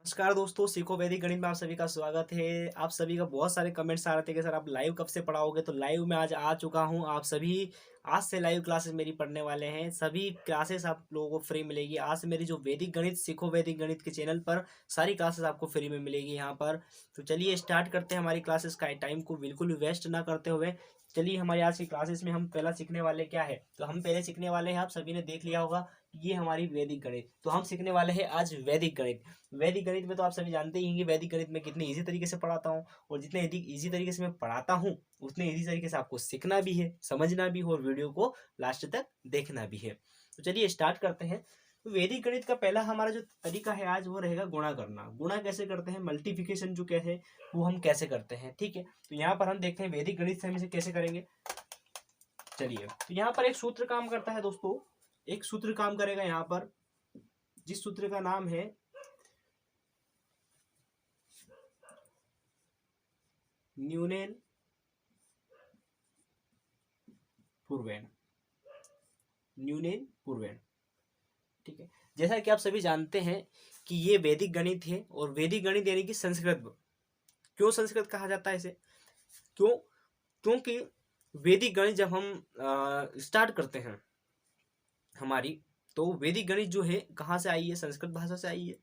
नमस्कार दोस्तों, सीखो वैदिक गणित में आप सभी का स्वागत है। आप सभी का बहुत सारे कमेंट्स आ रहे थे कि सर आप लाइव कब से पढ़ाओगे, तो लाइव में आज आ चुका हूं। आप सभी आज से लाइव क्लासेस मेरी पढ़ने वाले हैं। सभी क्लासेस आप लोगों को फ्री मिलेगी। आज से मेरी जो वैदिक गणित सीखो वैदिक गणित के चैनल पर सारी क्लासेस आपको फ्री में मिलेगी यहाँ पर। तो चलिए स्टार्ट करते हैं हमारी क्लासेस का। टाइम को बिल्कुल भी वेस्ट ना करते हुए चलिए हमारी आज की क्लासेस में हम पहला सीखने वाले क्या है, तो हम पहले सीखने वाले हैं, आप सभी ने देख लिया होगा, ये हमारी वैदिक गणित। तो हम सीखने वाले हैं आज वैदिक गणित। वैदिक गणित में तो आप सभी जानते ही हैं कि वैदिक गणित में कितने इजी तरीके से पढ़ाता हूँ, और जितने इजी तरीके से मैं पढ़ाता हूँ उतने इजी तरीके से आपको सीखना भी है, समझना भी है और वीडियो को लास्ट तक देखना भी है। तो चलिए स्टार्ट करते हैं। तो वैदिक गणित का पहला हमारा जो तरीका है आज वो रहेगा गुणा करना। गुणा कैसे करते हैं, मल्टीप्लिकेशन जो क्या है वो हम कैसे करते हैं, ठीक है। तो यहाँ पर हम देखते हैं वैदिक गणित से हम इसे कैसे करेंगे। चलिए, तो यहाँ पर एक सूत्र काम करता है दोस्तों, एक सूत्र काम करेगा यहाँ पर, जिस सूत्र का नाम है न्यूनन पूर्वेण। न्यूनन पूर्वेण, ठीक है। जैसा कि आप सभी जानते हैं कि ये वैदिक गणित है, और वैदिक गणित यानी कि संस्कृत। क्यों संस्कृत कहा जाता है इसे, क्यों? क्योंकि वैदिक गणित जब हम स्टार्ट करते हैं हमारी, तो वैदिक गणित जो है कहाँ से आई है, संस्कृत भाषा से आई है।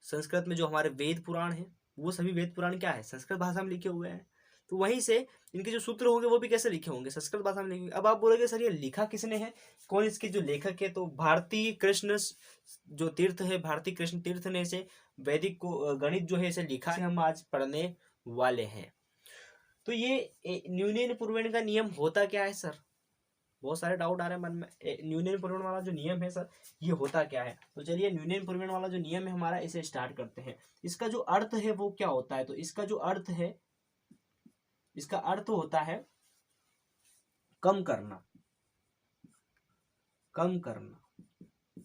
संस्कृत में जो हमारे वेद पुराण है वो सभी वेद पुराण क्या है, संस्कृत भाषा में लिखे हुए हैं। तो वहीं से इनके जो सूत्र होंगे वो भी कैसे लिखे होंगे, संस्कृत भाषा में लिखे। अब आप बोलोगे सर ये लिखा किसने है, कौन इसके जो लेखक है, तो भारतीय कृष्ण जो तीर्थ है, भारतीय कृष्ण तीर्थ ने इसे वैदिक को गणित जो है इसे लिखा है, हम आज पढ़ने वाले हैं। तो ये न्यूनन पूर्वेण का नियम होता क्या है सर, बहुत सारे डाउट आ रहे हैं मन में। न्यूनन पूर्वेण वाला जो नियम है सर ये होता क्या है, तो चलिए न्यूनन पूर्वेण वाला जो नियम है हमारा इसे स्टार्ट करते हैं। इसका जो अर्थ है वो क्या होता है, तो इसका जो अर्थ है, इसका अर्थ होता है कम करना। कम करना,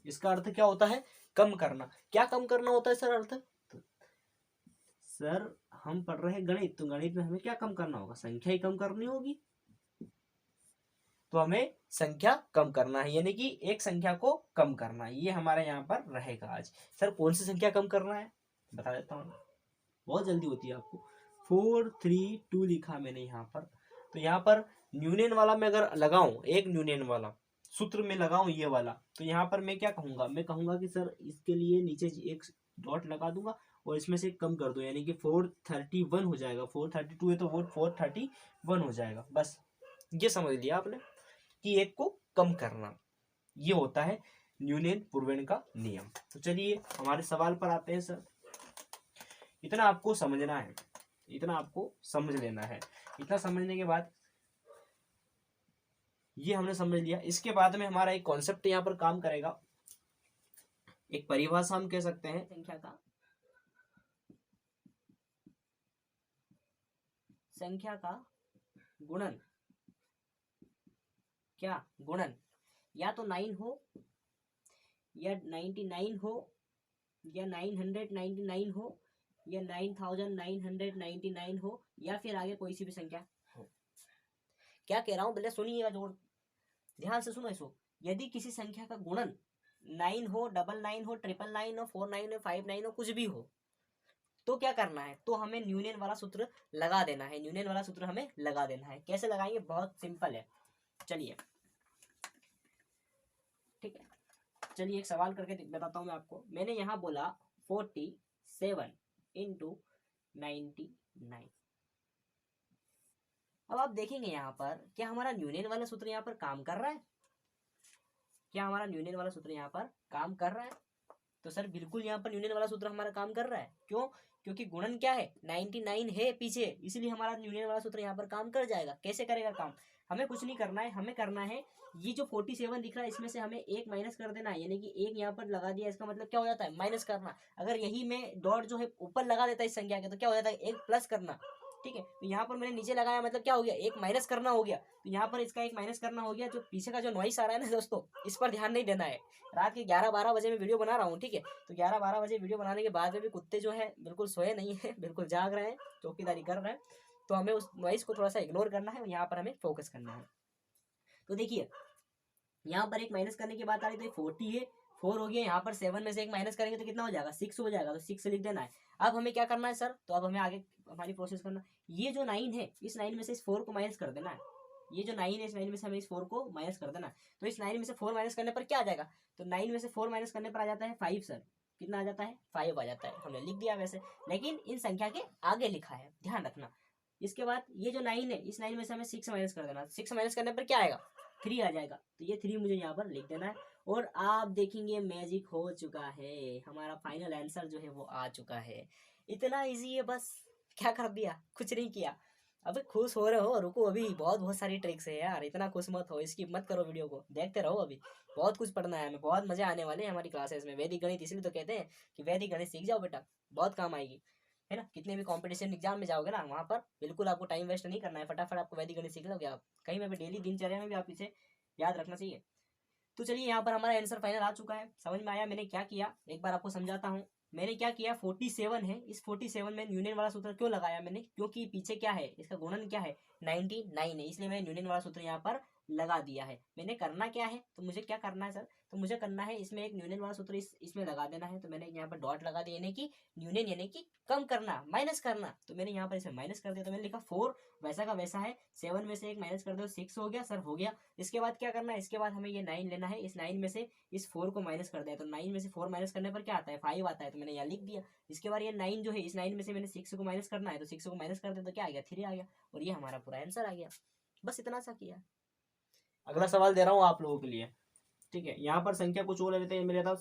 इसका अर्थ क्या होता है, कम करना। क्या कम करना होता है सर अर्थ, तो सर हम पढ़ रहे हैं गणित, तो गणित में हमें क्या कम करना होगा, संख्या ही कम करनी होगी। तो हमें संख्या कम करना है, यानी कि एक संख्या को कम करना है, ये हमारे यहाँ पर रहेगा आज। सर कौन सी संख्या कम करना है बता देता हूँ, बहुत जल्दी होती है आपको। 432 लिखा मैंने यहाँ पर। तो यहाँ पर न्यूनन वाला मैं अगर लगाऊं, एक न्यूनन वाला सूत्र में लगाऊं ये वाला, तो यहाँ पर मैं क्या कहूंगा, मैं कहूंगा कि सर इसके लिए नीचे एक डॉट लगा दूंगा और इसमें से कम कर दो, यानी कि 431 हो जाएगा। 432 है तो वो 431 हो जाएगा। बस ये समझ लिया आपने कि एक को कम करना, ये होता है न्यूनन पूर्वेण का नियम। तो चलिए हमारे सवाल पर आते हैं सर। इतना आपको समझना है, इतना आपको समझ लेना है। इतना समझने के बाद ये हमने समझ लिया, इसके बाद में हमारा एक कॉन्सेप्ट यहाँ पर काम करेगा, एक परिभाषा हम कह सकते हैं संख्या का। संख्या का गुणन, क्या गुणन, या तो 9 हो, या 99 हो, या 999 हो, या 9999 हो, या फिर आगे कोई सी भी संख्या हो। क्या कह रहा हूं पहले सुनिएगा, जोर ध्यान से सुनो इसको। यदि किसी संख्या का गुणन 9 हो, 99 हो, 999 हो, 49 हो, 59 हो, कुछ भी हो, तो क्या करना है, तो हमें न्यूनन वाला सूत्र लगा देना है। न्यूनन वाला सूत्र हमें लगा देना है। कैसे लगाएंगे, बहुत सिंपल है। चलिए ठीक है, चलिए एक सवाल करके बताता हूं मैं आपको। मैंने यहाँ बोला 47 इंटू 99। अब आप देखेंगे यहाँ पर क्या हमारा न्यूनन वाला सूत्र यहाँ पर काम कर रहा है, क्या हमारा न्यूनन वाला सूत्र यहाँ पर काम कर रहा है, तो सर बिल्कुल यहाँ पर न्यूनन वाला सूत्र हमारा काम कर रहा है। क्यों, क्योंकि गुणन क्या है, 99 है पीछे, इसलिए हमारा न्यूनन वाला सूत्र यहाँ पर काम कर जाएगा। कैसे करेगा काम, हमें कुछ नहीं करना है, हमें करना है ये जो 47 दिख रहा है इसमें से हमें एक माइनस कर देना है, यानी कि एक यहाँ पर लगा दिया, इसका मतलब क्या हो जाता है, माइनस करना। अगर यही मैं डॉट जो है ऊपर लगा देता है इस संख्या के, तो क्या हो जाता है, एक प्लस करना। ठीक है, तो यहाँ पर मैंने नीचे लगाया, मतलब क्या हो गया, एक माइनस करना हो गया। तो यहाँ पर इसका एक माइनस करना हो गया। जो पीछे का जो नॉइस आ रहा है ना दोस्तों, इस पर ध्यान नहीं देना है। रात के 11-12 बजे मैं वीडियो बना रहा हूँ, ठीक है। तो 11-12 बजे वीडियो बनाने के बाद में भी कुत्ते जो है बिल्कुल सोए नहीं है, बिल्कुल जाग रहे हैं, चौकीदारी कर रहे हैं। तो हमें उस नॉइस को थोड़ा सा इग्नोर करना है, यहाँ पर हमें फोकस करना है। तो देखिए यहाँ पर एक माइनस करने की बात आ रही, तो 40 है, 4 हो गया, यहाँ पर 7 में से 1 माइनस करेंगे तो कितना हो जाएगा, 6 हो जाएगा, तो 6 लिख देना है। अब हमें क्या करना है सर, तो अब हमें आगे हमारी प्रोसेस करना, ये जो 9 है इस 9 में से इस 4 को माइनस कर देना है, ये जो 9 है इस 9 में से हमें इस 4 को माइनस कर देना है। तो इस 9 में से 4 माइनस करने पर क्या आ जाएगा, तो 9 में से 4 माइनस करने पर आ जाता है 5 सर, कितना आ जाता है 5 आ जाता है, हमने लिख दिया वैसे, लेकिन इन संख्या के आगे लिखा है, ध्यान रखना। इसके बाद ये जो 9 है इस 9 में से हमें 6 माइनस कर देना, 6 माइनस करने पर क्या आएगा, 3 आ जाएगा, तो ये 3 मुझे यहाँ पर लिख देना है। और आप देखेंगे मैजिक हो चुका है, हमारा फाइनल आंसर जो है वो आ चुका है। इतना इजी है, बस क्या कर दिया, कुछ नहीं किया। अबे खुश हो रहे हो, रुको, अभी बहुत बहुत सारी ट्रिक्स है यार, इतना खुश मत हो, स्किप मत करो वीडियो को, देखते रहो, अभी बहुत कुछ पढ़ना है हमें, बहुत मजे आने वाले हैं हमारी क्लासेस में। वैदिक गणित इसलिए तो कहते हैं कि वैदिक गणित सीख जाओ बेटा, बहुत काम आएगी, है ना। कितने भी कंपटीशन एग्जाम में जाओगे ना, वहाँ पर बिल्कुल आपको टाइम वेस्ट नहीं करना है, फटाफट आपको वैदिक गणित सीख लोगे आप, कहीं में भी डेली दिनचर्या में भी आप इसे याद रखना चाहिए। तो चलिए यहाँ पर हमारा आंसर फाइनल आ चुका है, समझ में आया मैंने क्या किया, एक बार आपको समझाता हूँ। मैंने क्या किया, 47 है, इस 47 में यूनियन वाला सूत्र क्यों लगाया मैंने, क्योंकि पीछे क्या है, इसका गुणन क्या है 99 है, इसलिए मैंने यूनियन वाला सूत्र यहाँ पर लगा दिया है। मैंने करना क्या है, तो मुझे क्या करना है सर, तो मुझे करना है इसमें एक यूनियन वाला सूत्र इसमें लगा देना है, तो मैंने यहाँ पर डॉट लगा दिया, यानी कि यूनियन यानी कि कम करना, माइनस करना, तो मैंने यहाँ पर इसमें माइनस कर दिया, तो मैंने लिखा 4 वैसा का वैसा है, 7 में से 1 माइनस कर दो 6 हो गया सर, हो गया। इसके बाद क्या करना है, इसके बाद हमें ये 9 लेना है, इस 9 में से इस 4 को माइनस कर दिया, तो 9 में से 4 माइनस करने पर क्या आता है 5 आता है, तो मैंने यहाँ लिख दिया। इसके बाद ये 9 जो है इस 9 में से मैंने 6 को माइनस करना है, तो 6 को माइनस कर दिया तो क्या आ गया 3 आ गया, और ये हमारा पूरा आंसर आ गया, बस इतना सा किया। अगला सवाल दे रहा हूँ आप लोगों के लिए, ठीक है। यहाँ पर संख्या कुछ और ले लेते हैं, मेरे था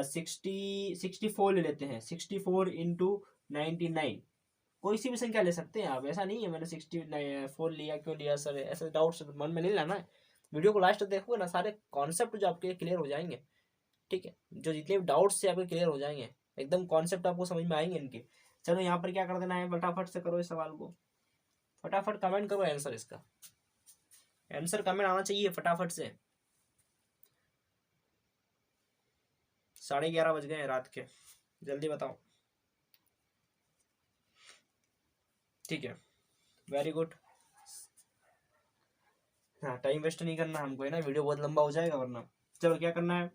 64 ले लेते हैं, 64 इंटू 99, कोई सी भी संख्या ले सकते हैं आप, ऐसा नहीं है मैंने 64 लिया, क्यों लिया सर, ऐसे डाउट्स मन में नहीं लाना है। वीडियो को लास्ट तक देखोगे ना, सारे कॉन्सेप्ट जो आपके क्लियर हो जाएंगे, ठीक है, जो जितने भी डाउट्स से आपके क्लियर हो जाएंगे, एकदम कॉन्सेप्ट आपको समझ में आएंगे इनके। चलो यहाँ पर क्या कर देना है, फटाफट से करो इस सवाल को, फटाफट कमेंट करो आंसर, इसका आंसर कमेंट आना चाहिए फटाफट से। 11:30 बज गए हैं रात के, जल्दी बताओ, ठीक है, वेरी गुड। हाँ, टाइम वेस्ट नहीं करना हमको, है ना, वीडियो बहुत लंबा हो जाएगा वरना। चलो क्या करना है,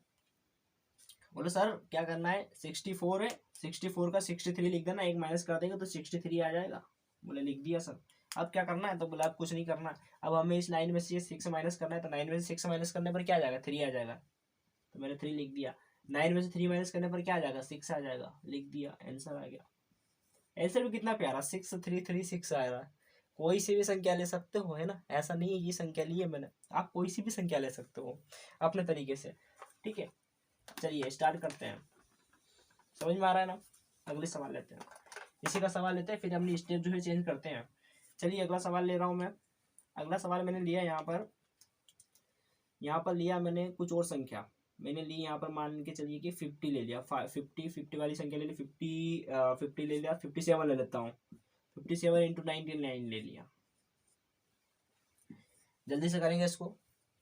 बोलो सर क्या करना है, 64 है, 64 का 63 लिख देना, एक माइनस कर देंगे तो 63 आ जाएगा, बोले लिख दिया सर। अब क्या करना है, तो बोला अब कुछ नहीं करना, अब हमें इस 9 में से 6 माइनस करना है, तो 9 में से 6 माइनस करने पर क्या आ जाएगा 3 आ जाएगा, तो मैंने 3 लिख दिया। 9 में से 3 माइनस करने पर क्या आ जाएगा 6 आ जाएगा, लिख दिया, आंसर आ गया। आंसर भी कितना प्यारा, 6336 आ रहा है। कोई सी भी संख्या ले सकते हो, है ना, ऐसा नहीं है ये संख्या ली है मैंने, आप कोई सी भी संख्या ले सकते हो अपने तरीके से, ठीक है। चलिए स्टार्ट करते हैं, समझ में आ रहा है ना। अगले सवाल लेते हैं, इसी का सवाल लेते हैं, फिर अपनी स्टेप जो है चेंज करते हैं। चलिए अगला सवाल ले रहा हूँ मैं। अगला सवाल मैंने लिया यहाँ पर लिया मैंने कुछ और संख्या, मैंने ली यहाँ पर मान के चलिए कि 50 ले लिया, 50 वाली संख्या ले ली, 50 ले लिया, 57 ले लेता हूँ, 57 इंटू 99 ले लिया। जल्दी से करेंगे इसको,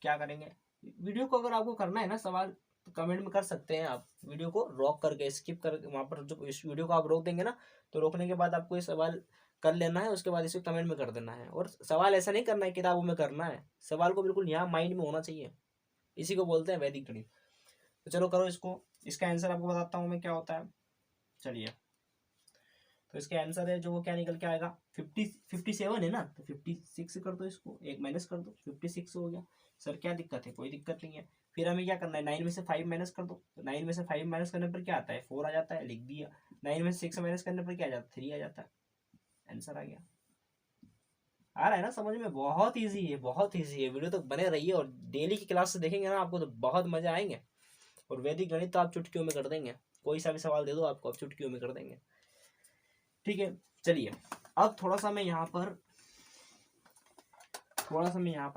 क्या करेंगे, वीडियो को अगर आपको करना है ना सवाल तो कमेंट में कर सकते हैं आप, वीडियो को रोक करके स्किप कर, वहाँ पर जो इस वीडियो को आप रोक देंगे ना, तो रोकने के बाद आपको ये सवाल कर लेना है, उसके बाद इसे कमेंट में कर देना है। और सवाल ऐसा नहीं करना है किताबों में करना है, सवाल को बिल्कुल यहाँ माइंड में होना चाहिए, इसी को बोलते हैं वैदिक गणित। तो चलो करो इसको, इसका आंसर आपको बताता हूँ मैं क्या होता है। चलिए तो इसका आंसर है जो वो क्या निकल के आएगा, 57 है ना, तो 56 कर दो, इसको एक माइनस कर दो, 56 हो गया। सर क्या दिक्कत है, कोई दिक्कत नहीं है। फिर हमें क्या करना है, 9 में से 5 माइनस कर दो, तो 9 में से 5 माइनस करने पर क्या आता है 4 आ जाता है, लिख दिया। 9 में से 6 माइनस करने पर क्या आ जाता है 3 आ जाता है, आंसर आ गया। आ रहा है ना समझ में, बहुत ईजी है, बहुत ईजी है। वीडियो तो बने रहिए और डेली की क्लास से देखेंगे ना आपको तो बहुत मजे आएंगे। और वैदिक गणित तो आप चुटकियों में कर देंगे, कोई सा भी सवाल दे दो आपको आप चुटकियों में कर देंगे, ठीक है। चलिए अब थोड़ा सा मैं यहाँ पर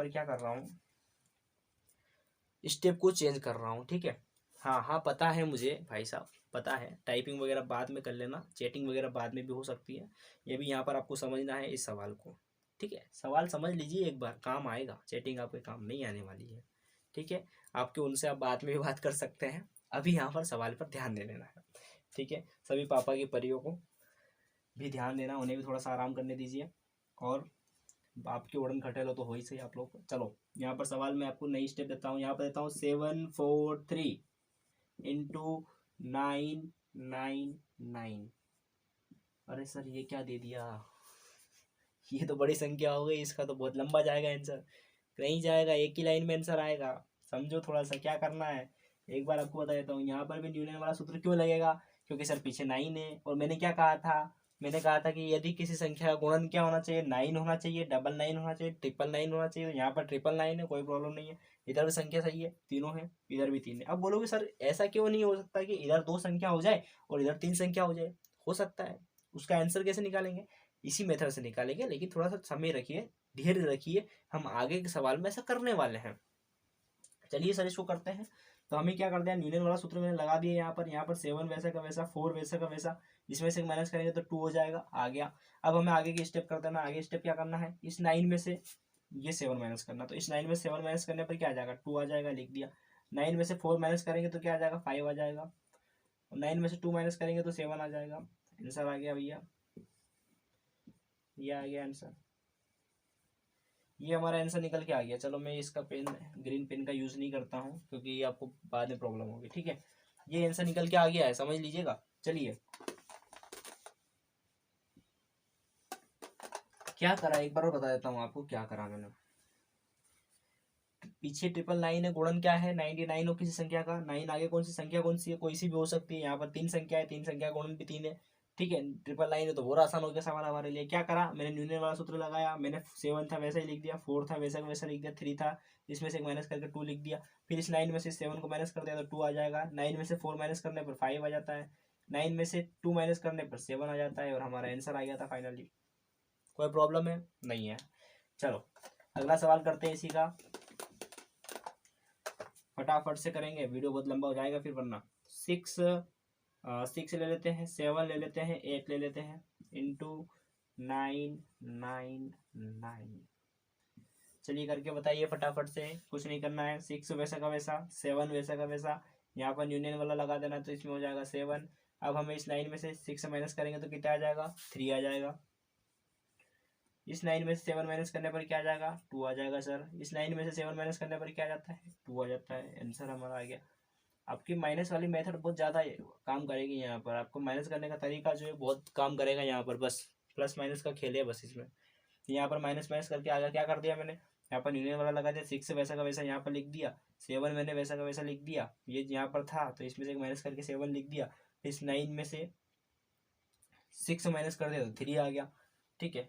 क्या कर रहा हूँ, स्टेप को चेंज कर रहा हूँ, ठीक है। हाँ हाँ पता है मुझे भाई साहब, पता है, टाइपिंग वगैरह बाद में कर लेना, चैटिंग वगैरह बाद में भी हो सकती है, ये भी यहाँ पर आपको समझना है इस सवाल को, ठीक है। सवाल समझ लीजिए एक बार, काम आएगा, चैटिंग आपके काम नहीं आने वाली है, ठीक है। आपके उनसे आप बाद में भी बात कर सकते हैं, अभी यहाँ पर सवाल पर ध्यान दे लेना है, ठीक है। सभी पापा की परियों को भी ध्यान देना, उन्हें भी थोड़ा सा आराम करने दीजिए, और आपके उड़न खटेलो तो हो ही सही आप लोग। चलो यहाँ पर सवाल मैं आपको नई स्टेप देता हूँ, यहाँ पर देता हूँ 7 4 3, इंटू 999। अरे सर ये क्या दे दिया, ये तो बड़ी संख्या हो गई, इसका तो बहुत लंबा जाएगा आंसर। नहीं जाएगा, एक ही लाइन में आंसर आएगा। समझो थोड़ा सा क्या करना है। एक बार आपको बता देता हूँ, यहाँ पर भी न्यूटन वाला सूत्र क्यों लगेगा, क्योंकि सर पीछे 9 है, और मैंने क्या कहा था, मैंने कहा था कि यदि किसी संख्या का गुणन क्या होना चाहिए, 9 होना चाहिए, 999 होना चाहिए, 999 होना चाहिए। तो यहाँ पर 999 है, कोई प्रॉब्लम नहीं है। इधर भी संख्या सही है, तीनों है, इधर भी 3 है। अब बोलोगे सर ऐसा क्यों नहीं हो सकता कि इधर 2 संख्या हो जाए और इधर 3 संख्या हो जाए। हो सकता है, उसका आंसर कैसे निकालेंगे, इसी मेथड से निकालेंगे, लेकिन थोड़ा सा समय रखिए, धैर्य रखिए, हम आगे के सवाल में ऐसा करने वाले हैं। चलिए सर इसको करते हैं। तो हमें क्या कर दिया, न्यूटन वाला सूत्र मैंने लगा दिया यहाँ पर 7 वैसा का वैसा, 4 वैसा का वैसा, इसमें से माइनस करेंगे तो 2 हो जाएगा, आ गया। अब हमें आगे की स्टेप करते हैं ना, आगे स्टेप क्या करना है, इस 9 में से ये 7 माइनस करना, तो इस 9 में 7 माइनस करने पर क्या आ जाएगा, 2 आ जाएगा, लिख दिया। 9 में से 4 माइनस करेंगे तो क्या आ जाएगा, 5 आ जाएगा। 9 में से 2 माइनस करेंगे तो 7 आ जाएगा। आंसर आ गया भैया, ये आ गया आंसर, ये हमारा आंसर निकल के आ गया। चलो मैं इसका पेन, ग्रीन पेन का यूज़ नहीं करता हूँ, क्योंकि ये आपको बाद में प्रॉब्लम होगी, ठीक है। ये आंसर निकल के आ गया है, समझ लीजिएगा। चलिए क्या करा, एक बार और बता देता हूँ आपको क्या करा मैंने। पीछे 999 है, गुणन क्या है, 99 हो किसी संख्या का, 9 आगे कौन सी संख्या, कौन सी है, कोई सी भी हो सकती है। यहाँ पर 3 संख्या है, 3 संख्या का गुणन भी 3 है, ठीक है। 999 है तो और आसान हो गया सवाल हमारे लिए। क्या करा मैंने, न्यूटन वाला सूत्र लगाया, मैंने 7 था वैसा ही लिख दिया, 4 था वैसा का वैसा लिख दिया, 3 था इसमें से एक माइनस करके 2 लिख दिया। फिर इस 9 में से 7 को माइनस कर दिया तो 2 आ जाएगा। 9 में से 4 माइनस करने पर 5 आ जाता है, 9 में से 2 माइनस करने पर 7 आ जाता है, और हमारा आंसर आ गया था फाइनली। कोई प्रॉब्लम है नहीं है। चलो अगला सवाल करते हैं इसी का, फटाफट से करेंगे, वीडियो बहुत लंबा हो जाएगा फिर, वरना 6 ले लेते हैं, 7 ले लेते हैं, 8 ले लेते हैं, इंटू 999। चलिए करके बताइए फटाफट से, कुछ नहीं करना है। 6 वैसा का वैसा, 7 वैसा का वैसा, यहाँ पर यूनियन वाला लगा देना, तो इसमें हो जाएगा 7। अब हमें इस 9 में से 6 माइनस करेंगे तो कितना आ जाएगा, 3 आ जाएगा। इस 9 में से 7 माइनस करने पर क्या आ जाएगा, 2 आ जाएगा सर। इस 9 में से 7 माइनस करने पर क्या आ जाता है, 2 आ जाता है। आंसर हमारा आ गया। आपकी माइनस वाली मेथड बहुत ज़्यादा काम करेगी यहाँ पर, आपको माइनस करने का तरीका जो है बहुत काम करेगा यहाँ पर, बस प्लस माइनस का खेल है बस इसमें। यहाँ पर माइनस माइनस करके आगे क्या कर दिया मैंने, यहाँ पर यूनियन वाला लगा दिया, 6 वैसा का वैसा यहाँ पर लिख दिया, 7 मैंने वैसा का वैसा लिख दिया, ये यहाँ पर था तो इसमें से माइनस करके 7 लिख दिया। इस 9 में से 6 माइनस कर दिया तो 3 आ गया, ठीक है।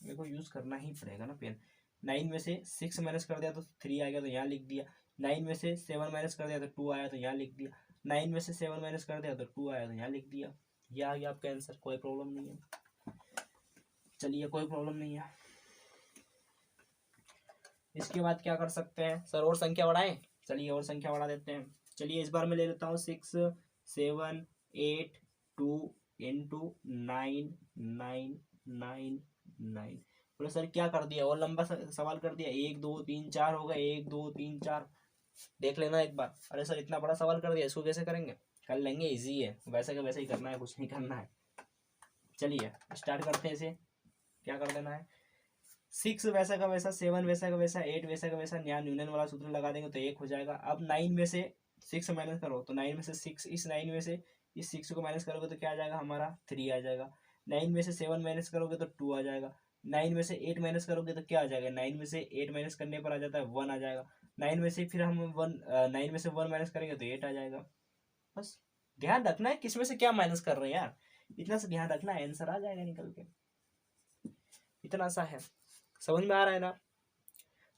मेरे को यूज़ करना ही पड़ेगा ना पेन। 9 में से 6 माइनस कर दिया तो 3 आ गया, तो यहाँ लिख दिया। 9 में से 7 माइनस कर दिया तो 2 आया, तो यहाँ लिख दिया। 9 में से 7 माइनस कर दिया तो 2 आया, तो यहाँ लिख दिया। ये आ गया आपका आंसर, कोई प्रॉब्लम नहीं है। चलिए कोई प्रॉब्लम नहीं है। इसके बाद क्या कर सकते हैं सर, और संख्या बढ़ाएं। चलिए और संख्या बढ़ा देते हैं। चलिए इस बार मैं ले लेता हूँ 6 7 8 2 इंटू 999। बोले सर क्या कर दिया, और लंबा सवाल कर दिया, 1 2 3 4 हो गए, 1 2 3 4, देख लेना एक बार। अरे सर इतना बड़ा सवाल कर दिया, इसको कैसे करेंगे, कर लेंगे, इजी है, वैसे का वैसे ही करना है, कुछ नहीं करना है। चलिए स्टार्ट करते हैं इसे। क्या कर देना है, 6 वैसा का वैसा, 7 वैसा का वैसा, 8 वैसा का वैसा, यहाँ न्यूटन वाला सूत्र लगा देंगे तो 1 हो जाएगा। अब 9 में से 6 माइनस करो तो 9 में से 6, इस 9 में से इस 6 को माइनस करोगे तो क्या आ जाएगा हमारा, 3 आ जाएगा। 9 में से 7 माइनस करोगे तो 2 आ जाएगा। 9 में से 8 माइनस करोगे तो क्या आ जाएगा, 9 में से 8 माइनस करने पर आ जाता है 1 आ जाएगा। 9 में से फिर हम 9 में से 1 माइनस करेंगे तो 8 आ जाएगा। बस ध्यान रखना है किस में से क्या माइनस कर रहे हैं यार, इतना सा ध्यान रखना है, आंसर आ जाएगा निकल के। इतना सा है, समझ में आ रहा है ना।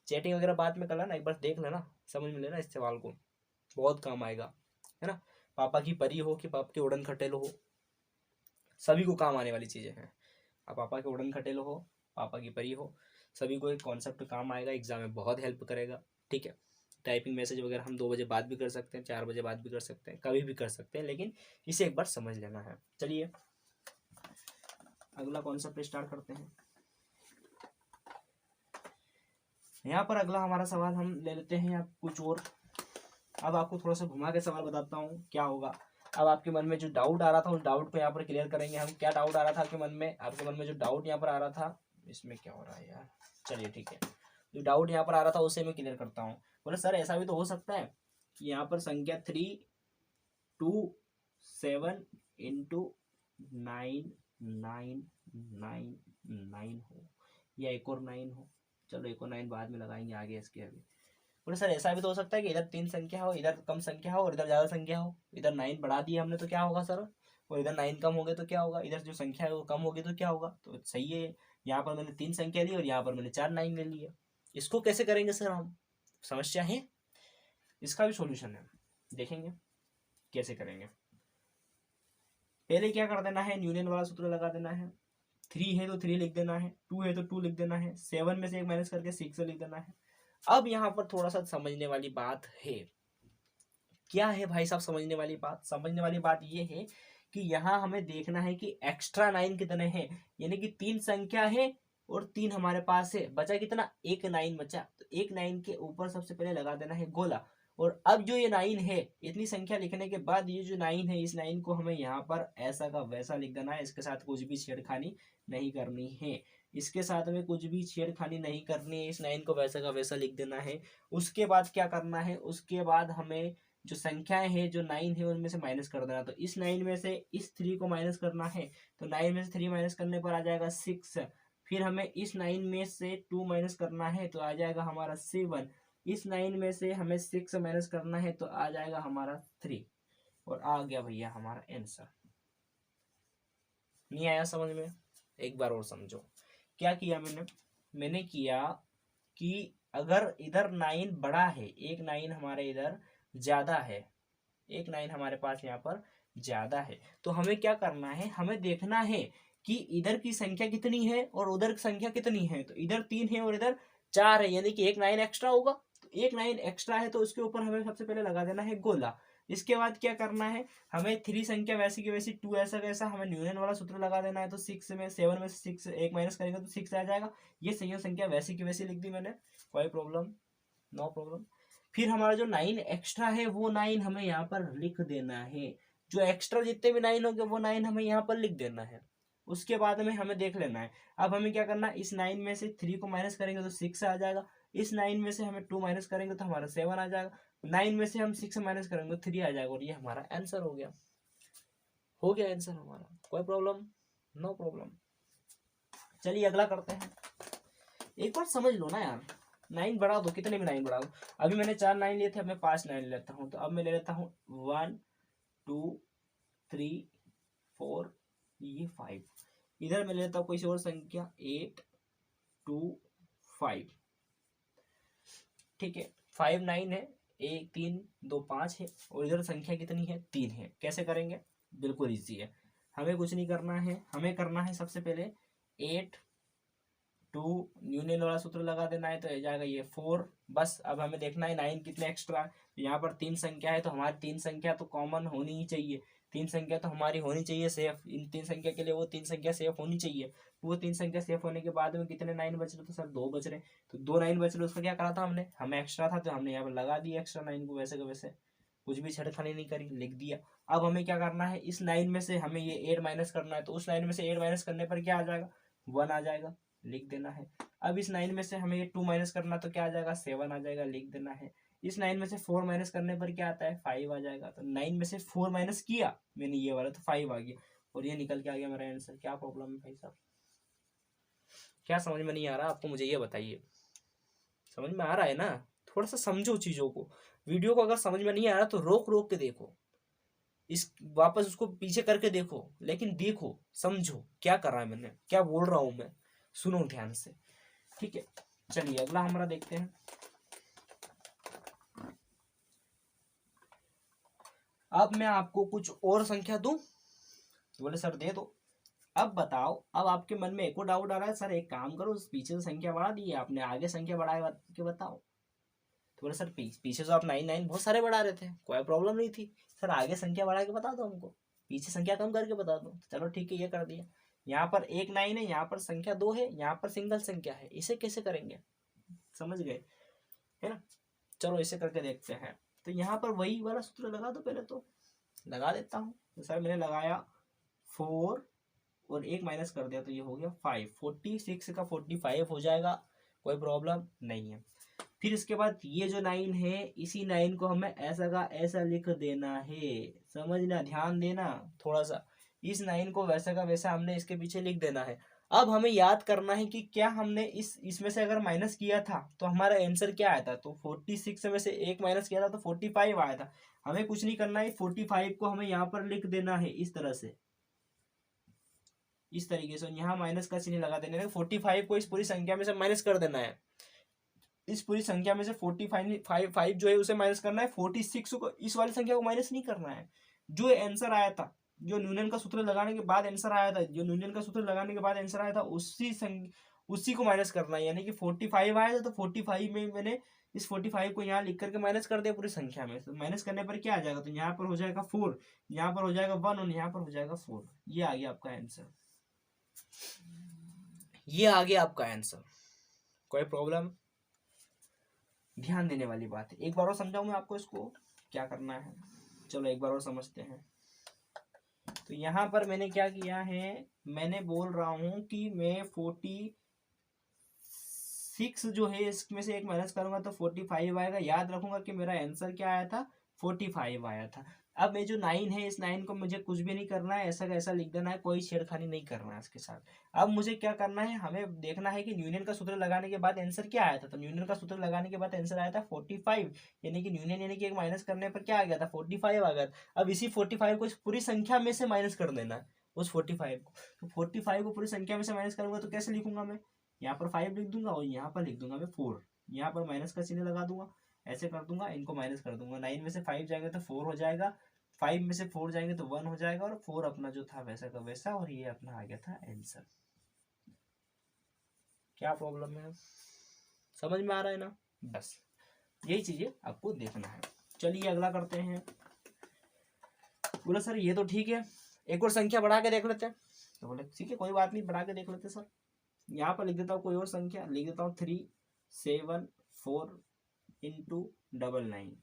चैटिंग वगैरह बाद में कर लेना, एक बार देख लेना, समझ में लेना इस सवाल को, बहुत काम आएगा, है ना। पापा की परी हो कि पापा के उड़न खटेलो हो, सभी को काम आने वाली चीज़ें हैं। आप पापा के उड़न खटेलो हो, पापा की परी हो, सभी को एक कॉन्सेप्ट काम आएगा, एग्जाम में बहुत हेल्प करेगा, ठीक है। टाइपिंग मैसेज वगैरह हम 2 बजे बाद भी कर सकते हैं, 4 बजे बाद भी कर सकते हैं, कभी भी कर सकते हैं, लेकिन इसे एक बार समझ लेना है। चलिए अगला कॉन्सेप्ट स्टार्ट करते हैं। यहाँ पर अगला हमारा सवाल हम ले लेते हैं आप कुछ और। अब आपको थोड़ा सा घुमा के सवाल बताता हूँ क्या होगा। अब आपके मन में जो डाउट आ रहा था उस डाउट को यहाँ पर क्लियर करेंगे हम। क्या डाउट आ रहा था आपके मन में, आपके मन में जो डाउट यहाँ पर आ रहा था, इसमें क्या हो रहा है यार, चलिए ठीक है, जो डाउट यहाँ पर आ रहा था उसे मैं क्लियर करता हूँ। बोले सर ऐसा भी तो हो सकता है कि यहाँ पर संख्या 3 27 इंटू 9999 हो, या एक और 9 हो। चलो एक और 9 बाद में लगाएंगे आगे इसके। अभी बोले सर ऐसा भी तो हो सकता है कि इधर 3 संख्या हो, इधर कम संख्या हो और इधर ज़्यादा संख्या हो। इधर 9 बढ़ा दिया हमने तो क्या होगा सर, और इधर 9 कम हो गए तो क्या होगा, इधर जो संख्या है वो कम होगी तो क्या होगा। तो सही है, यहाँ पर मैंने 3 संख्या ली और यहाँ पर मैंने 4 9 ले लिया। इसको कैसे करेंगे सर हम, समस्या है, इसका भी सॉल्यूशन है, देखेंगे कैसे करेंगे। पहले क्या कर देना है, यूनियन वाला सूत्र लगा देना है। 3 है तो 3 लिख देना है, 2 है तो 2 लिख देना है, 7 में से 1 माइनस करके 6 लिख देना है। अब यहाँ पर थोड़ा सा समझने वाली बात है। क्या है भाई साहब समझने वाली बात, समझने वाली बात ये है कि यहाँ हमें देखना है कि एक्स्ट्रा 9 कितने हैं, यानी कि 3 संख्या है और 3 हमारे पास है, बचा कितना, एक 9 बचा। तो एक 9 के ऊपर सबसे पहले लगा देना है गोला। और अब जो ये 9 है, इतनी संख्या लिखने के बाद ये जो 9 है, इस 9 को हमें यहाँ पर ऐसा का वैसा लिख देना है। इसके साथ कुछ भी छेड़खानी नहीं करनी है, इसके साथ में कुछ भी छेड़खानी नहीं करनी है, इस 9 को वैसा का वैसा लिख देना है। उसके बाद क्या करना है, उसके बाद हमें जो संख्याएं हैं जो 9 है उनमें से माइनस कर देना। तो इस 9 में से इस 3 को माइनस करना है, तो 9 में से 3 माइनस करने पर आ जाएगा 6। फिर हमें इस 9 में से 2 माइनस करना है तो आ जाएगा हमारा 7। इस 9 में से हमें 6 माइनस करना है तो आ जाएगा हमारा 3। और आ गया भैया हमारा आंसर। नहीं आया समझ में, एक बार और समझो। क्या किया मैंने किया कि अगर इधर 9 बड़ा है, एक 9 हमारे इधर ज्यादा है, एक 9 हमारे पास यहाँ पर ज्यादा है, तो हमें क्या करना है, हमें देखना है कि इधर की संख्या कितनी है और उधर की संख्या कितनी है। तो इधर 3 है और इधर 4 है, यानी कि एक 9 एक्स्ट्रा होगा। तो एक 9 एक्स्ट्रा है तो उसके ऊपर हमें सबसे पहले लगा देना है गोला। इसके बाद क्या करना है, हमें 3 संख्या वैसी की वैसी, 2 ऐसा कैसा, हमें यूनियन वाला सूत्र लगा देना है। तो 6 में 7 में से 6 एक माइनस करेंगे तो 6 आ जाएगा। ये संयुक्त संख्या वैसी की वैसी लिख दी मैंने, कोई प्रॉब्लम, नो प्रॉब्लम। फिर हमारा जो 9 एक्स्ट्रा है वो 9 हमें यहाँ पर लिख देना है। जो एक्स्ट्रा जितने भी 9 होंगे वो 9 हमें यहाँ पर लिख देना है। उसके बाद में हमें देख लेना है, अब हमें क्या करना है, इस 9 में से 3 को माइनस करेंगे तो 6 आ जाएगा। इस 9 में से हमें 2 माइनस करेंगे तो हमारा 7 आ जाएगा। 9 में से हम 6 माइनस करेंगे तो 3 आ जाएगा। और ये हमारा आंसर हो गया, हो गया आंसर हमारा, कोई प्रॉब्लम, नो प्रॉब्लम। चलिए अगला करते हैं। एक बार समझ लो ना यार, 9 बढ़ा दो, कितने भी 9 बढ़ा दो। अभी मैंने 4 9 लिए थे, अब मैं 5 9 ले लेता हूँ। तो अब मैं ले लेता हूँ 1 2 3 4, ये 5। इधर मैं ले लेता हूँ कोई और संख्या 8 2 5, ठीक है। 5 9 है, 1 3 2 5 है, और इधर संख्या कितनी है, 3 है। कैसे करेंगे, बिल्कुल इजी है, हमें कुछ नहीं करना है। हमें करना है सबसे पहले 8 2 यूनियन वाला सूत्र लगा देना है, तो आ जाएगा ये 4। बस अब हमें देखना है 9 कितने एक्स्ट्रा है। यहाँ पर 3 संख्या है तो हमारी 3 संख्या तो कॉमन होनी ही चाहिए, 3 संख्या तो हमारी होनी चाहिए सेफ। इन 3 संख्या के लिए वो 3 संख्या सेफ होनी चाहिए। वो 3 संख्या सेफ होने के बाद में कितने 9 बच रहे, तो सर 2 बच रहे। तो 2 9 बच रहे, उसका क्या करा था हमने, हमें एक्स्ट्रा था तो हमने यहाँ पर लगा दिया एक्स्ट्रा 9 को, वैसे का वैसे, कुछ भी छेड़खानी नहीं करी, लिख दिया। अब हमें क्या करना है, इस 9 में से हमें ये 8 माइनस करना है। तो उस 9 में से 8 माइनस करने पर क्या आ जाएगा, 1 आ जाएगा, लिख देना है। अब इस 9 में से हमें ये 2 माइनस करना, तो क्या आ जाएगा, 7 आ जाएगा, लिख देना है। इस 9 में से 4 माइनस करने पर क्या आता है, 5 आ जाएगा। तो 9 में से 4 माइनस किया मैंने ये वाला, तो 5 आ गया, और ये निकल के आ गया मेरा आंसर। क्या प्रॉब्लम है भाई साहब, क्या समझ में नहीं आ रहा आपको, मुझे ये बताइए। समझ में आ रहा है ना, थोड़ा सा समझो चीजों को। वीडियो को अगर समझ में नहीं आ रहा तो रोक रोक के देखो, इस वापस उसको पीछे करके देखो, लेकिन देखो समझो क्या कर रहा है मैंने, क्या बोल रहा हूं मैं, सुनो ध्यान से, ठीक है। चलिए अगला हमारा देखते हैं। अब मैं आपको कुछ और संख्या दूं, बोले सर दे दो। अब बताओ, अब आपके मन में एक और डाउट आ रहा है, सर एक काम करो, पीछे से संख्या बढ़ा दी है आपने, आगे संख्या बढ़ा के बताओ। तो बोले सर पीछे तो आप 9 9 बहुत सारे बढ़ा रहे थे, कोई प्रॉब्लम नहीं थी, सर आगे संख्या बढ़ा के बता दो हमको, पीछे संख्या कम करके बता दो। चलो ठीक है, ये कर दिया। यहाँ पर एक 9 है, यहाँ पर संख्या 2 है, यहाँ पर सिंगल संख्या है, इसे कैसे करेंगे, समझ गए है ना। चलो इसे करके देखते हैं। तो यहाँ पर वही वाला सूत्र लगा दो, पहले तो लगा देता हूँ। तो सर मैंने लगाया 4 और 1 माइनस कर दिया, तो ये हो गया 5। 46 का 45 हो जाएगा, कोई प्रॉब्लम नहीं है। फिर इसके बाद ये जो 9 है, इसी 9 को हमें ऐसा का ऐसा लिख देना है। समझना, ध्यान देना थोड़ा सा, इस 9 को वैसा का वैसा हमने इसके पीछे लिख देना है। अब हमें याद करना है कि क्या हमने इसमें से अगर माइनस किया था तो हमारा आंसर क्या आया था। तो 46 में से एक माइनस किया था तो 45 आया था। हमें कुछ नहीं करना है, 45 को हमें यहाँ पर लिख देना है इस तरह से, इस तरीके से। यहाँ माइनस का चिन्ह लगा देना है। 45 को इस पूरी संख्या में से माइनस कर देना है। इस पूरी संख्या में से 45 जो है उसे माइनस करना है। 46 को, इस वाली संख्या को माइनस नहीं करना है। जो आंसर आया था, जो न्यूटन का सूत्र लगाने के बाद आंसर आया था, जो न्यूटन का सूत्र लगाने के बाद आंसर आया था, उसी को माइनस करना है। यानी कि 45 आया था तो 45 में मैंने इस 45 को यहाँ लिख करके माइनस कर दिया पूरी संख्या में। तो माइनस करने पर क्या आ जाएगा, तो यहाँ पर हो जाएगा 4, यहाँ पर हो जाएगा 1 और यहाँ पर हो जाएगा 4। ये आ गया आपका आंसर, ये आ गया आपका आंसर। कोई प्रॉब्लम? ध्यान देने वाली बात है। एक बार और समझाऊं मैं आपको इसको क्या करना है। चलो एक बार और समझते हैं। तो यहाँ पर मैंने क्या किया है, मैंने बोल रहा हूं कि मैं 46 जो है इसमें से एक माइनस करूंगा तो 45 आएगा। याद रखूंगा कि मेरा आंसर क्या आया था, 45 आया था। अब ये जो 9 है, इस 9 को मुझे कुछ भी नहीं करना है, ऐसा कैसा लिख देना है, कोई छेड़खानी नहीं करना है इसके साथ। अब मुझे क्या करना है, हमें देखना है कि न्यूटन का सूत्र लगाने के बाद आंसर क्या आया था। तो न्यूटन का सूत्र लगाने के बाद आंसर आया था 45, यानी कि न्यूटन यानी कि एक माइनस करने पर क्या आ गया था, 45 आ गया। अब इसी 45 को इस पूरी संख्या में से माइनस कर देना है, उस 45 को। तो 45 को पूरी संख्या में से माइनस करूंगा तो कैसे लिखूंगा मैं, यहाँ पर 5 लिख दूंगा और यहाँ पर लिख दूंगा मैं 4। यहाँ पर माइनस का चिन्ह लगा दूंगा, ऐसे कर दूंगा, इनको माइनस कर दूंगा। 9 में से 5 जाएगा तो 4 हो जाएगा, 5 में से 4 जाएंगे तो 1 हो जाएगा, और 4 अपना जो था वैसा का वैसा, और ये अपना आ गया था आंसर। क्या प्रॉब्लम है, समझ में आ रहा है ना? बस यही चीजें आपको देखना है। चलिए अगला करते हैं। बोला सर ये तो ठीक है, एक और संख्या बढ़ा के देख लेते हैं। तो बोले ठीक है कोई बात नहीं, बढ़ा के देख लेते सर। यहाँ पर लिख देता हूँ कोई और संख्या, लिख देता हूँ 374 इंटू 99।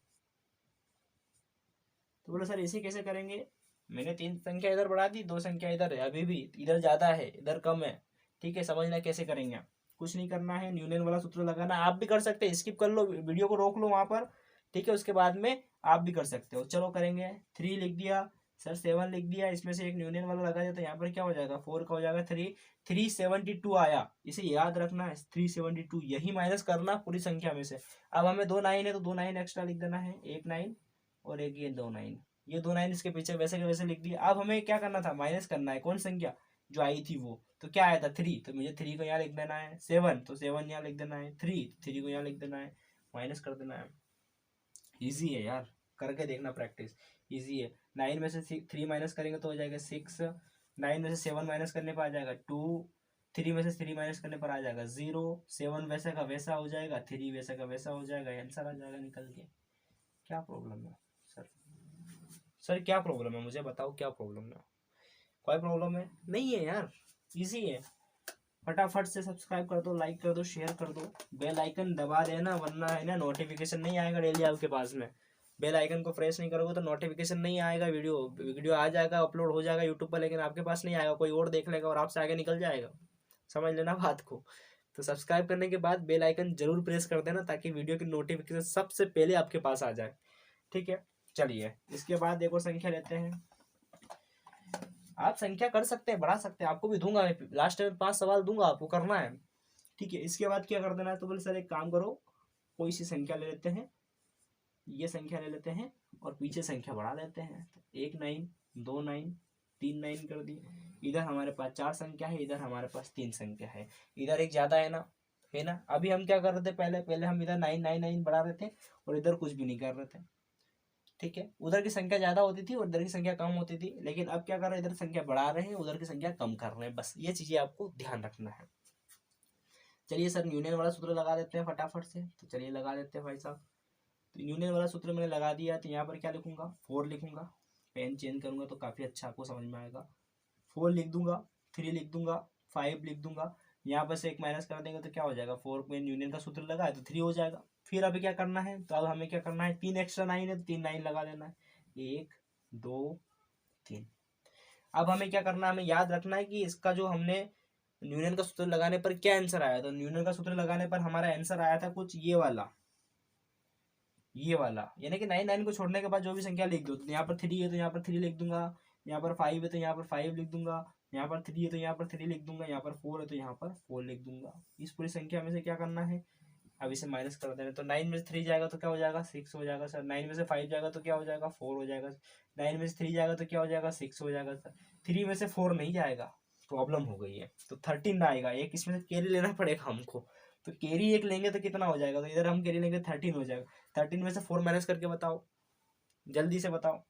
तो बोला सर इसे कैसे करेंगे, मैंने 3 संख्या इधर बढ़ा दी, 2 संख्या इधर है, अभी भी इधर ज्यादा है इधर कम है। ठीक है, समझना कैसे करेंगे। कुछ नहीं करना है, न्यूटन वाला सूत्र लगाना। आप भी कर सकते हैं, स्किप कर लो, वीडियो को रोक लो वहां पर, ठीक है, उसके बाद में आप भी कर सकते हो। चलो करेंगे। 3 लिख दिया सर, 7 लिख दिया, इसमें से एक न्यूटन वाला लगा दिया, तो यहाँ पर क्या हो जाएगा, 4 का हो जाएगा 3, 372 आया। इसे याद रखना है 372, यही माइनस करना पूरी संख्या में से। अब हमें 2 9 है तो 2 9 एक्स्ट्रा लिख देना है, एक 9 और एक ये 2 9, ये 2 9 इसके पीछे वैसे के वैसे लिख दिया। अब हमें क्या करना था, माइनस करना है कौन संख्या जो आई थी वो, तो क्या आया था 3, तो मुझे 3 को यहाँ लिख देना है। 7 तो 7 यहाँ लिख देना है, 3 को यहाँ लिख देना है, माइनस कर देना है। इजी है यार, करके देखना प्रैक्टिस, इजी है। 9 में से 3 माइनस करेंगे तो हो जाएगा 6, 9 में से 7 माइनस करने पर आ जाएगा 2, 3 में से 3 माइनस करने पर आ जाएगा 0, 7 वैसा का वैसा हो जाएगा, 3 वैसा का वैसा हो जाएगा, आंसर आ जाएगा निकल के। क्या प्रॉब्लम है सर, सर क्या प्रॉब्लम है मुझे बताओ, क्या प्रॉब्लम है? कोई प्रॉब्लम है नहीं है यार, इजी है। फटाफट से सब्सक्राइब कर दो, लाइक कर दो, शेयर कर दो, बेल आइकन दबा देना, वरना है ना नोटिफिकेशन नहीं आएगा डेली आपके पास में। बेल आइकन को प्रेस नहीं करोगे तो नोटिफिकेशन नहीं आएगा, वीडियो आ जाएगा, अपलोड हो जाएगा यूट्यूब पर, लेकिन आपके पास नहीं आएगा, कोई और देख लेगा और आपसे आगे निकल जाएगा। समझ लेना बात को। तो सब्सक्राइब करने के बाद बेल आइकन जरूर प्रेस कर देना, ताकि वीडियो की नोटिफिकेशन सबसे पहले आपके पास आ जाए। ठीक है, चलिए इसके बाद एक और संख्या लेते हैं। आप संख्या कर सकते हैं, बढ़ा सकते हैं, आपको भी दूंगा, लास्ट में 5 सवाल दूंगा, आपको करना है। ठीक है, इसके बाद क्या कर देना है, तो बोले सर एक काम करो, कोई सी संख्या ले लेते हैं, ये संख्या ले लेते हैं और पीछे संख्या बढ़ा लेते हैं। तो 1 9, 2 9, 3 9 कर दी। इधर हमारे पास 4 संख्या है, इधर हमारे पास 3 संख्या है, इधर एक ज्यादा है ना। अभी हम क्या कर रहे थे, पहले हम इधर 9 9 9 बढ़ा रहे थे और इधर कुछ भी नहीं कर रहे थे। ठीक है, उधर की संख्या ज्यादा होती थी और इधर की संख्या कम होती थी, लेकिन अब क्या कर रहे हैं, इधर संख्या बढ़ा रहे हैं, उधर की संख्या कम कर रहे हैं। बस ये चीजें आपको ध्यान रखना है। चलिए सर न्यूटन वाला सूत्र लगा देते हैं फटाफट से। तो चलिए लगा देते हैं भाई साहब। तो न्यूटन वाला सूत्र मैंने लगा दिया, तो यहाँ पर क्या लिखूंगा, 4 लिखूंगा, पेन चेंज करूंगा तो काफी अच्छा आपको समझ में आएगा। 4 लिख दूंगा, 3 लिख दूंगा, 5 लिख दूंगा, यहाँ पर से एक माइनस कर देंगे तो क्या हो जाएगा, 4 में न्यूटन का सूत्र लगा है तो 3 हो जाएगा। फिर अभी क्या करना है, तो अब हमें क्या करना है, 3 एक्स्ट्रा 9 है तो 3 9 लगा देना है, 1 2 3। अब हमें क्या करना है, हमें याद रखना है कि इसका जो हमने न्यूटन का सूत्र लगाने पर क्या आंसर आया। तो न्यूटन का सूत्र लगाने पर हमारा आंसर आया था कुछ ये वाला, ये वाला, यानी कि 9 9 को छोड़ने के बाद जो भी संख्या लिख दो, तो यहाँ पर 3 है तो यहाँ पर 3 लिख दूंगा, यहाँ पर 5 है तो यहाँ पर 5 लिख दूंगा, यहाँ पर 3 है तो यहाँ पर 3 लिख दूंगा, यहाँ पर 4 है तो यहाँ पर 4 लिख दूंगा। इस पूरी संख्या में से क्या करना है, अब इसे माइनस कर देना। तो 9 में से 3 जाएगा तो क्या हो जाएगा, 6 हो जाएगा सर। 9 में से 5 जाएगा तो क्या हो जाएगा, 4 हो जाएगा। 9 में से 3 जाएगा तो क्या हो जाएगा, 6 हो जाएगा सर। 3 में से 4 नहीं जाएगा, प्रॉब्लम हो गई है, तो 13 आएगा। एक इसमें से कैरी लेना पड़ेगा हमको, तो कैरी एक लेंगे तो कितना हो जाएगा, तो इधर हम कैरी लेंगे 13 हो जाएगा। 13 में से 4 माइनस करके बताओ, जल्दी से बताओ।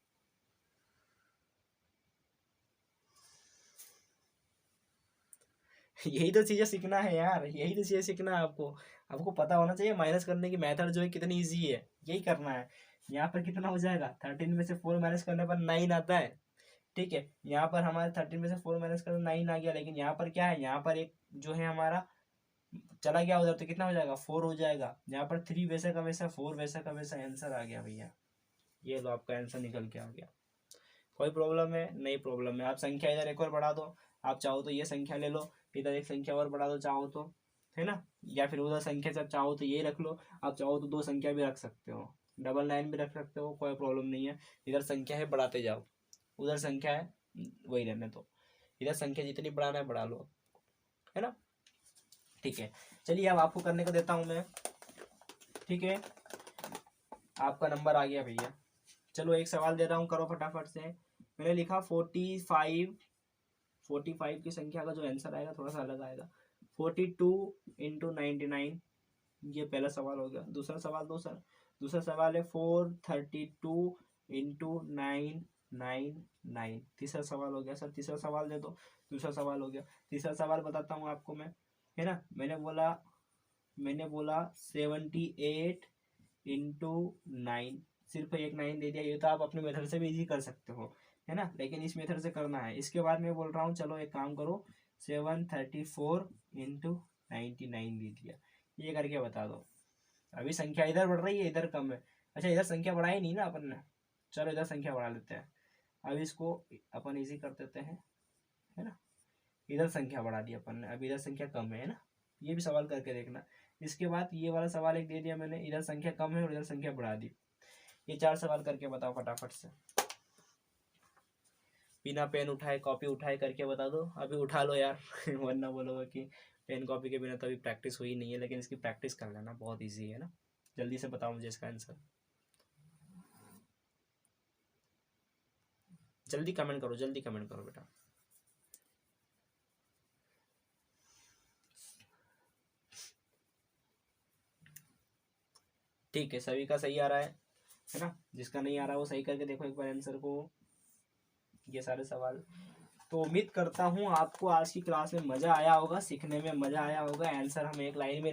यही तो चीजें सीखना है यार, यही तो चीजें सीखना है आपको। आपको पता होना चाहिए माइनस करने की मेथड जो है कितनी इजी है, यही करना है। यहाँ पर कितना हो जाएगा, 13 में से 4 माइनस करने पर 9 आता है। ठीक है, यहाँ पर हमारे 13 में से 4 माइनस करने 9 आ गया, लेकिन यहाँ पर क्या है, यहाँ पर एक जो है हमारा चला गया उधर, तो कितना हो जाएगा, 4 हो जाएगा। यहाँ पर 3 वैसा का वैसा, 4 वैसा का वैसा, आंसर आ गया भैया। ये लो आपका आंसर निकल के आ गया। कोई प्रॉब्लम है, नहीं प्रॉब्लम है। आप संख्या इधर एक और बढ़ा दो, आप चाहो तो ये संख्या ले लो, इधर एक संख्या और बढ़ा दो चाहो तो, है ना, या फिर उधर संख्या जब चाहो तो ये रख लो, आप चाहो तो 2 संख्या भी रख सकते हो, 9 भी रख सकते हो, कोई प्रॉब्लम नहीं है। इधर संख्या है बढ़ाते जाओ, उधर संख्या है वही रहने दो, इधर संख्या जितनी बढ़ाना है बढ़ा लो, है ना। ठीक है, चलिए अब आपको करने को देता हूँ मैं। ठीक है, आपका नंबर आ गया भैया। चलो एक सवाल दे रहा हूँ, करो फटाफट से। मैंने लिखा 45 की संख्या का जो आंसर आएगा थोड़ा सा अलग आएगा। 42 इंटू 99, ये पहला सवाल हो गया। दूसरा सवाल है 432 इंटू 999। तीसरा सवाल हो गया सर, तीसरा सवाल दे दो। दूसरा सवाल हो गया। तीसरा सवाल बताता हूँ आपको मैं, है ना। मैंने बोला 78 इंटू 9, सिर्फ एक 9 दे दिया। ये तो आप अपने मेथड से भी इजी कर सकते हो, है ना, लेकिन इस मेथड से करना है। इसके बाद मैं बोल रहा हूँ, चलो एक काम करो, 734 इंटू 99 दे दिया, ये करके बता दो। अभी संख्या इधर बढ़ रही है, इधर कम है। अच्छा, इधर संख्या बढ़ाई नहीं ना अपन ने, चलो इधर संख्या बढ़ा लेते हैं। अब इसको अपन इजी कर देते हैं, है ना। इधर संख्या बढ़ा दी अपन ने, अब इधर संख्या कम है ना, ये भी सवाल करके देखना। इसके बाद ये वाला सवाल एक दे दिया मैंने, इधर संख्या कम है और इधर संख्या बढ़ा दी। ये 4 सवाल करके बताओ फटाफट से, बिना पेन उठाए कॉपी उठाए करके बता दो। अभी उठा लो यार वरना बोलोगे कि पेन कॉपी के बिना तो अभी प्रैक्टिस हुई नहीं है, लेकिन इसकी प्रैक्टिस कर लेना, बहुत ईजी है ना। जल्दी से बताओ मुझे इसका आंसर, जल्दी कमेंट करो, जल्दी कमेंट करो बेटा। ठीक है, सभी का सही आ रहा है ना। जिसका नहीं आ रहा वो सही करके देखो एक बार आंसर को, ये सारे सवाल। तो उम्मीद करता हूँ आपको आज की क्लास में मज़ा आया होगा, सीखने में मज़ा आया होगा। आंसर हम एक लाइन में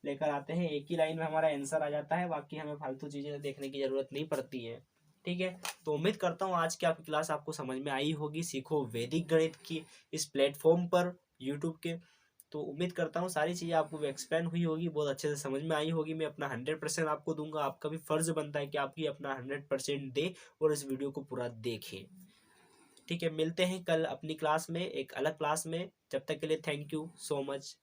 लेकर आते हैं, एक ही लाइन में हमारा आंसर आ जाता है, बाकी हमें फालतू चीज़ें देखने की ज़रूरत नहीं पड़ती है। ठीक है, तो उम्मीद करता हूँ आज की आपकी क्लास आपको समझ में आई होगी। सीखो वैदिक गणित की इस प्लेटफॉर्म पर, यूट्यूब के। तो उम्मीद करता हूँ सारी चीज़ें आपको एक्सप्लेन हुई होगी, बहुत अच्छे से समझ में आई होगी। मैं अपना 100% आपको दूंगा, आपका भी फर्ज बनता है कि आपकी अपना 100% दे और इस वीडियो को पूरा देखें। ठीक है, मिलते हैं कल अपनी क्लास में, एक अलग क्लास में। जब तक के लिए थैंक यू सो मच।